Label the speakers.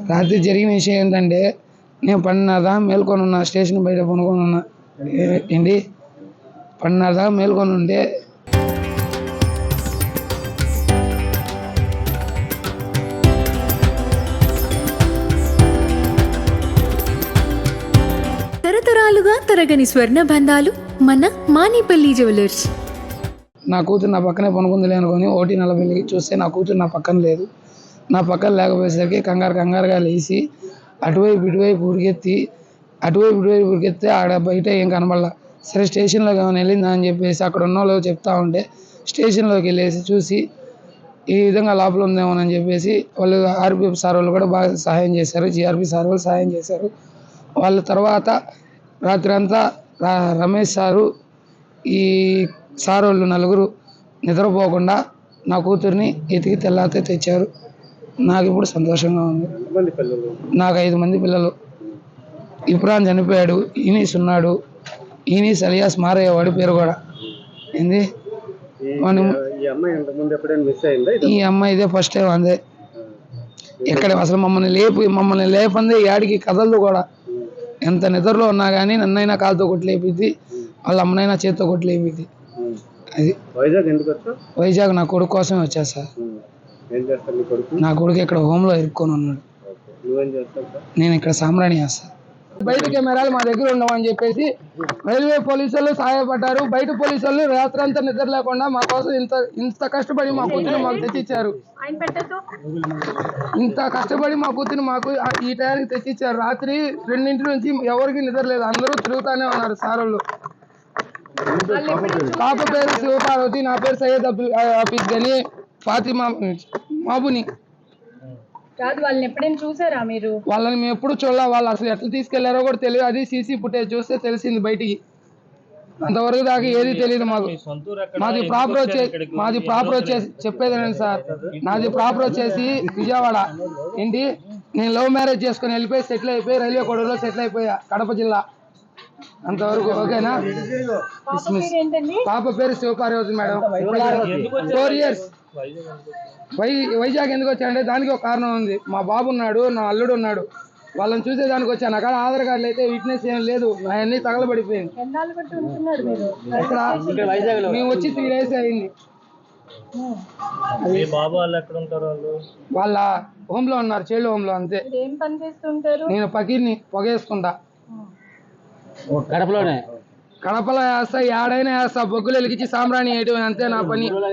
Speaker 1: రాత్రి జరిగిన విషయం ఏంటంటే నేను 12:30 మేల్కొని ఉన్నా, స్టేషన్ బయట పనుకొని ఉన్నా. ఏంటి 12:30 మేల్కొని ఉంటే
Speaker 2: తరతరాలుగా తరగని స్వర్ణ బంధాలు మన మానిపల్లి జ్యువెలర్స్.
Speaker 1: నా కూతురు నా పక్కనే పనుకుందిలే అనుకొని 1:40కి చూస్తే నా కూతురు నా పక్కన లేదు. నా పక్కన లేకపోయేసరికి కంగారుగా లేచి అటువైపు ఇటువైపు ఉరికెత్తే ఆడ బయట ఏం కనబడలా. సరే స్టేషన్లోకి ఏమైనా వెళ్ళిందా అని చెప్పేసి అక్కడ ఉన్న వాళ్ళు చెప్తా ఉంటే స్టేషన్లోకి వెళ్ళేసి చూసి ఈ విధంగా లోపల ఉందేమోనని చెప్పేసి వాళ్ళు ఆర్పిఎఫ్ సార్ వాళ్ళు కూడా బాగా సహాయం చేశారు, జిఆర్పి సార్ వాళ్ళు సహాయం చేశారు. వాళ్ళ తర్వాత రాత్రి అంతా రమేష్ సారు ఈ సార్ వాళ్ళు నలుగురు నిద్రపోకుండా నా కూతుర్ని ఎతికి తెల్లారితే తెచ్చారు. నాకు ఇప్పుడు సంతోషంగా ఉంది. నాకు 5 మంది పిల్లలు. ఇప్రాన్ చనిపోయాడు, ఈనీస్ ఉన్నాడు, ఈనీస్ అలియాస్ మారయ్య వాడి పేరు కూడా. ఏంది ఈ అమ్మాయి ఇదే ఫస్ట్ టైం. అందే ఇక్కడ అసలు మమ్మల్ని లేపందే యాడికి కదలదు కూడా. ఎంత నిద్రలో ఉన్నా కానీ నన్నైనా కాలుతో కొట్టి లేపిద్ది, వాళ్ళ అమ్మనైనా చేతితో కొట్టి లేపిద్ది. అది వైజాగ్ నా కొడుకు కోసమే వచ్చా సార్. నా కొడుకు ఇక్కడ హోమ్లో ఇరుక్కొని ఉన్నాడు. నేను ఇక్కడ సాంబ్రాణి చేస్తా. బయట కెమెరాలు మా దగ్గర ఉండవని చెప్పేసి రైల్వే పోలీసులు సహాయపడ్డారు. బయట పోలీసులు రాత్రంతా నిద్ర లేకుండా మా కోసం ఇంత కష్టపడి మా కూతురు మాకు తెచ్చిచ్చారు. ఇంత కష్టపడి మా కూతురు మాకు ఈ టయానికి తెచ్చిచ్చారు. రాత్రి 2 నుంచి ఎవరికి నిద్ర లేదు, అందరూ తిరుగుతానే ఉన్నారు సారోళ్ళు. పాప పేరు శివపార్వతి, నా పేరు సయ్యద్ హఫీజ్ గని ఫాతిమా మాబుని.
Speaker 3: వాళ్ళని ఎప్పుడైనా చూసారా మీరు?
Speaker 1: వాళ్ళని మేము ఎప్పుడు చూడాలి. వాళ్ళు అసలు ఎట్లా తీసుకెళ్లారో కూడా తెలియదు. అది సీసీ ఫుటేజ్ చూస్తే తెలిసింది బయటికి. అంతవరకు దాకా ఏది తెలియదు మాకు. మాది ప్రాపర్ వచ్చేసి చెప్పేదేనండి సార్, నాది ప్రాపర్ వచ్చేసి విజయవాడ. ఏంటి నేను లవ్ మ్యారేజ్ చేసుకుని వెళ్ళిపోయి సెటిల్ అయిపోయి రైల్వే కోడలో సెటిల్ అయిపోయా, కడప జిల్లా. అంతవరకు ఓకేనా? పాప పేరు శివపార్వతి మేడం, 4 years. వైజాగ్ ఎందుకు వచ్చానంటే దానికి ఒక కారణం ఉంది. మా బాబు ఉన్నాడు, నా అల్లుడు ఉన్నాడు, వాళ్ళని చూసేదానికి వచ్చాను. అక్కడ ఆధార్ కార్డులు అయితే విట్నెస్ ఏం లేదు, అవన్నీ తగలబడిపోయింది. ఇక్కడ మేము వచ్చి 3 days అయింది. వాళ్ళ హోమ్ లో ఉన్నారు, చైల్డ్ హోమ్ లో. అంతే. నేను పకీర్ని పొగేసుకుంటా. కడపలో వేస్తా, ఏడైనా వేస్తా, బొగ్గులు వెలిగించి సాంబ్రాణి వేయటం అంతే నా పని.